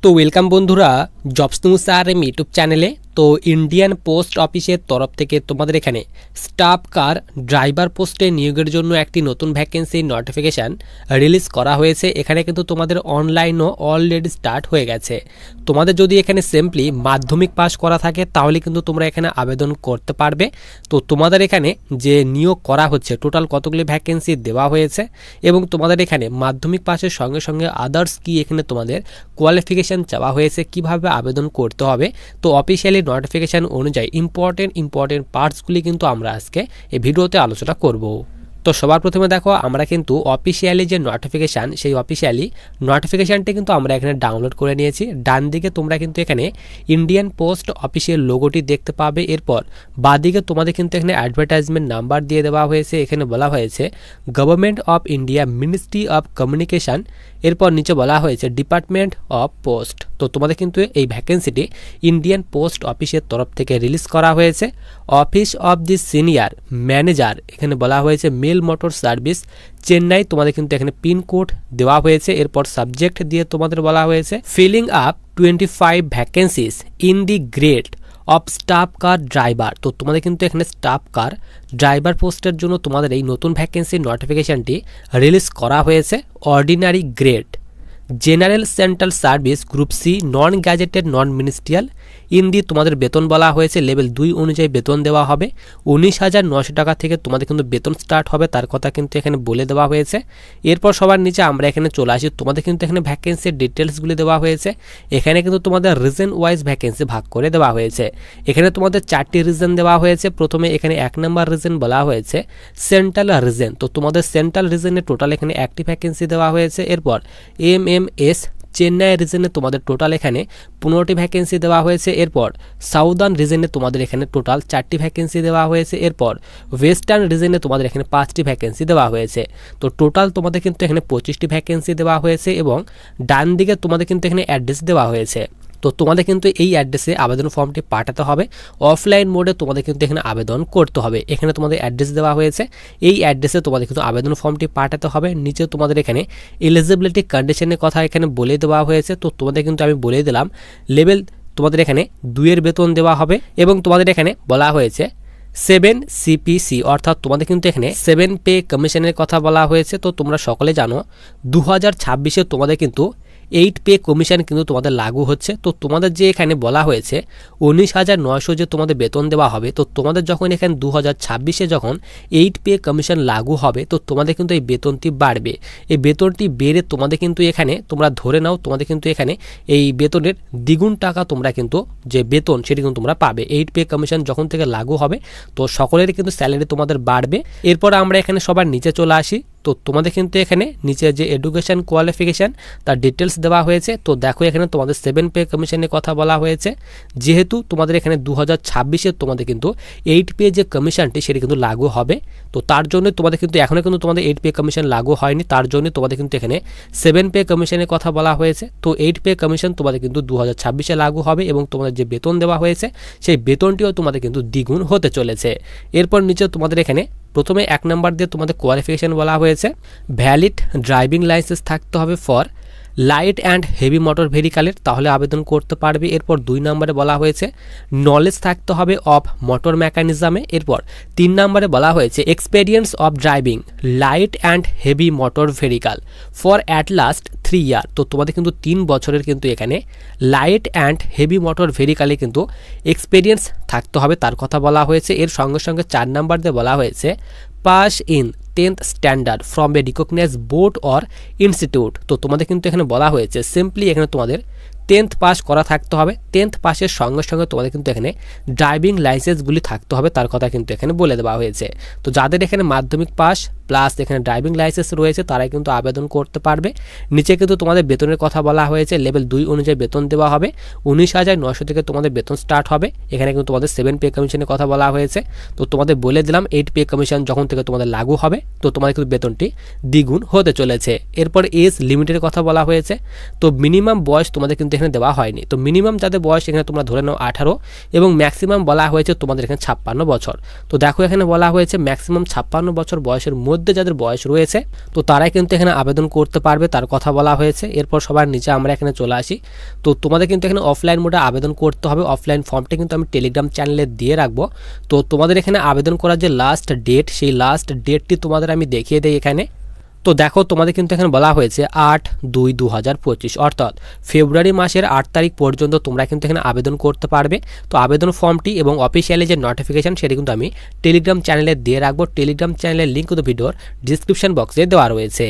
তো ওয়েলকাম বন্ধুরা jobs news RM YouTube চ্যানেলে। তো ইন্ডিয়ান পোস্ট অফিসের তরফ থেকে তোমাদের এখানে স্টাফ কার ড্রাইভার পোস্টে নিয়োগের জন্য একটি নতুন ভ্যাকেন্সি নোটিফিকেশান রিলিজ করা হয়েছে। এখানে কিন্তু তোমাদের অনলাইনও অলরেডি স্টার্ট হয়ে গেছে। তোমাদের যদি এখানে সিম্পলি মাধ্যমিক পাস করা থাকে তাহলে কিন্তু তোমরা এখানে আবেদন করতে পারবে। তো তোমাদের এখানে যে নিয়োগ করা হচ্ছে টোটাল কতগুলি ভ্যাকেন্সি দেওয়া হয়েছে এবং তোমাদের এখানে মাধ্যমিক পাসের সঙ্গে সঙ্গে আদার্স কি এখানে তোমাদের কোয়ালিফিকেশান চাওয়া হয়েছে, কিভাবে আবেদন করতে হবে। তো অফিসিয়ালি নোটিফিকেশান অনুযায়ী ইম্পর্টেন্ট পার্টসগুলি কিন্তু আমরা আজকে এই ভিডিওতে আলোচনা করব। তো সবার প্রথমে দেখো আমরা কিন্তু অফিসিয়ালি যে নোটিফিকেশান সেই অফিসিয়ালি নোটিফিকেশানটি কিন্তু আমরা এখানে ডাউনলোড করে নিয়েছি। ডান দিকে তোমরা কিন্তু এখানে ইন্ডিয়ান পোস্ট অফিসের লোগোটি দেখতে পাবে। এরপর বাঁদিকে তোমাদের কিন্তু এখানে অ্যাডভার্টাইজমেন্ট নাম্বার দিয়ে দেওয়া হয়েছে। এখানে বলা হয়েছে government of India ministry of communication. এরপর নিচে বলা হয়েছে ডিপার্টমেন্ট অফ পোস্ট। তো তোমাদের কিন্তু এই ভ্যাকেন্সিটি ইন্ডিয়ান পোস্ট অফিসের তরফ থেকে রিলিজ করা হয়েছে। Office of the senior manager এখানে বলা হয়েছে মেল মোটর সার্ভিস চেন্নাই। তোমাদের কিন্তু এখানে পিনকোড দেওয়া হয়েছে। এরপর সাবজেক্ট দিয়ে তোমাদের বলা হয়েছে filling up 25 vacancies in the grade of staff car driver. তো তোমাদের কিন্তু এখানে স্টাফ কার ড্রাইভার পোস্টের জন্য তোমাদের এই নতুন ভ্যাকেন্সির নোটিফিকেশানটি রিলিজ করা হয়েছে। Ordinary grade general central service group C non gazetted non ministerial ইন্দি তোমাদের বেতন বলা হয়েছে লেভেল 2 অনুযায়ী বেতন দেওয়া হবে। 19,900 টাকা থেকে তোমাদের কিন্তু বেতন স্টার্ট হবে, তার কথা কিন্তু এখানে বলে দেওয়া হয়েছে। এরপর সবার নিচে আমরা এখানে চলে আসি। তোমাদের কিন্তু এখানে ভ্যাকেন্সির ডিটেলসগুলি দেওয়া হয়েছে। এখানে কিন্তু তোমাদের রিজন ওয়াইজ ভ্যাকেন্সি ভাগ করে দেওয়া হয়েছে। এখানে তোমাদের 4টি রিজন দেওয়া হয়েছে। প্রথমে এখানে 1 নম্বর রিজন বলা হয়েছে সেন্ট্রাল রিজন। তো তোমাদের সেন্ট্রাল রিজনে টোটাল এখানে 1টি ভ্যাকেন্সি দেওয়া হয়েছে। এরপর MMS চেন্নাই রিজনে তোমাদের টোটাল এখানে 15টি ভ্যাকেন্সি দেওয়া হয়েছে। এরপর সাউদার্ন রিজনে তোমাদের এখানে টোটাল 4টি ভ্যাকেন্সি দেওয়া হয়েছে। এরপর ওয়েস্টার্ন রিজনে তোমাদের এখানে 5টি ভ্যাকেন্সি দেওয়া হয়েছে। তো টোটাল তোমাদের কিন্তু এখানে 25টি ভ্যাকেন্সি দেওয়া হয়েছে এবং ডান দিকে তোমাদের কিন্তু এখানে অ্যাড্রেস দেওয়া হয়েছে। তো তোমাদের কিন্তু এই অ্যাড্রেসে আবেদন ফর্মটি পাঠাতে হবে। অফলাইন মোডে তোমাদের কিন্তু এখানে আবেদন করতে হবে। এখানে তোমাদের অ্যাড্রেস দেওয়া হয়েছে, এই অ্যাড্রেসে তোমাদের কিন্তু আবেদন ফর্মটি পাঠাতে হবে। নিচে তোমাদের এখানে এলিজিবিলিটি কন্ডিশনের কথা এখানে বলে দেওয়া হয়েছে। তো তোমাদের কিন্তু আমি বলে দিলাম লেভেল তোমাদের এখানে 2 এর বেতন দেওয়া হবে এবং তোমাদের এখানে বলা হয়েছে 7 CPC অর্থাৎ তোমাদের কিন্তু এখানে 7 পে কমিশনের কথা বলা হয়েছে। তো তোমরা সকলে জানো 2026-এ তোমাদের কিন্তু 8 পে কমিশন কিন্তু তোমাদের লাগু হচ্ছে। তো তোমাদের যে এখানে বলা হয়েছে 19,900 যে তোমাদের বেতন দেওয়া হবে, তো তোমাদের যখন এখানে 2026-এ যখন 8 পে কমিশন লাগু হবে তো তোমাদের কিন্তু এই বেতনটি বাড়বে। এই বেতনটি বেড়ে তোমাদের কিন্তু এখানে তোমরা ধরে নাও তোমাদের কিন্তু এখানে এই বেতনের দ্বিগুণ টাকা তোমরা কিন্তু যে বেতন সেটি কিন্তু তোমরা পাবে। 8 পে কমিশন যখন থেকে লাগু হবে তো সকলের কিন্তু স্যালারি তোমাদের বাড়বে। এরপর আমরা এখানে সবার নিচে চলে আসি। তো তোমাদের কিন্তু এখানে নিচে যে এডুকেশন কোয়ালিফিকেশান তার ডিটেলস দেওয়া হয়েছে। তো দেখো এখানে তোমাদের 7 পে কমিশনের কথা বলা হয়েছে। যেহেতু তোমাদের এখানে 2026-এ তোমাদের কিন্তু 8 পে যে কমিশনটি সেটি কিন্তু লাগু হবে। তো তার জন্য তোমাদের কিন্তু এখনও কিন্তু তোমাদের 8 পে কমিশন লাগু হয়নি, তার জন্য তোমাদের কিন্তু এখানে 7 পে কমিশনের কথা বলা হয়েছে। তো 8 পে কমিশন তোমাদের কিন্তু 2026-এ লাগু হবে এবং তোমাদের যে বেতন দেওয়া হয়েছে সেই বেতনটিও তোমাদের কিন্তু দ্বিগুণ হতে চলেছে। এরপর নিচে তোমাদের এখানে প্রথমে 1 নম্বর দিয়ে তোমাদের কোয়ালিফিকেশান বলা হয়েছে ভ্যালিড ড্রাইভিং লাইসেন্স থাকতে হবে for light and heavy motor ভেহিকলের, তাহলে আবেদন করতে পারবে। এরপর 2 নম্বরে বলা হয়েছে নলেজ থাকতে হবে অফ মোটর মেকানিজমে। এরপর 3 নম্বরে বলা হয়েছে experience of driving light and heavy motor vehicle for at last 3 ইয়ার। তো তোমাদের কিন্তু 3 বছরের কিন্তু এখানে লাইট অ্যান্ড হেভি মোটর ভেহিকলে কিন্তু এক্সপেরিয়েন্স থাকতে হবে, তার কথা বলা হয়েছে। এর সঙ্গে সঙ্গে 4 নম্বর দিয়ে বলা হয়েছে pass in 10th standard from a recognise board or institute. তো তোমাদের কিন্তু এখানে বলা হয়েছে সিম্পলি এখানে তোমাদের 10th পাস করা থাকতে হবে। 10th পাসের সঙ্গে সঙ্গে তোমাদের কিন্তু এখানে ড্রাইভিং লাইসেন্সগুলি থাকতে হবে, তার কথা কিন্তু এখানে বলে দেওয়া হয়েছে। তো যাদের এখানে মাধ্যমিক পাস প্লাস এখানে ড্রাইভিং লাইসেন্স রয়েছে তারাই কিন্তু আবেদন করতে পারবে। নিচে কিন্তু তোমাদের বেতনের কথা বলা হয়েছে লেভেল 2 অনুযায়ী বেতন দেওয়া হবে। 19,900 থেকে তোমাদের বেতন স্টার্ট হবে। এখানে কিন্তু তোমাদের 7 পে কমিশনের কথা বলা হয়েছে। তো তোমাদের বলে দিলাম 8 পে কমিশন যখন থেকে তোমাদের লাগু হবে তো তোমাদের কিন্তু বেতনটি দ্বিগুণ হতে চলেছে। এরপর এজ লিমিটের কথা বলা হয়েছে। তো মিনিমাম বয়স তোমাদের কিন্তু এখানে দেওয়া হয়নি। তো মিনিমাম যাদের বয়স এখানে তোমরা ধরে নাও 18 এবং ম্যাক্সিমাম বলা হয়েছে তোমাদের এখানে 56 বছর। তো দেখো এখানে বলা হয়েছে ম্যাক্সিমাম 56 বছর বয়সের মধ্যে যাদের বয়স রয়েছে তো তারাই কিন্তু এখানে আবেদন করতে পারবে, তার কথা বলা হয়েছে। এরপর সবার নিচে আমরা এখানে চলে আসি। তো তোমাদের কিন্তু এখানে অফলাইন মোডে আবেদন করতে হবে। অফলাইন ফর্মটা কিন্তু আমি টেলিগ্রাম চ্যানেলে দিয়ে রাখবো। তো তোমাদের এখানে আবেদন করার যে লাস্ট ডেট, সেই লাস্ট ডেটটি তোমাদের আমি দেখিয়ে দিই এখানে। তো দেখো তোমাদের কিন্তু এখানে বলা হয়েছে 8/2/2025, অর্থাৎ ফেব্রুয়ারি মাসের 8 তারিখ পর্যন্ত তোমরা কিন্তু এখানে আবেদন করতে পারবে। তো আবেদন ফর্মটি এবং অফিসিয়ালি যে নোটিফিকেশান সেটি কিন্তু আমি টেলিগ্রাম চ্যানেলে দিয়ে রাখবো। টেলিগ্রাম চ্যানেলের লিঙ্ক কিন্তু ভিডিওর ডিসক্রিপশন বক্সে দেওয়া রয়েছে।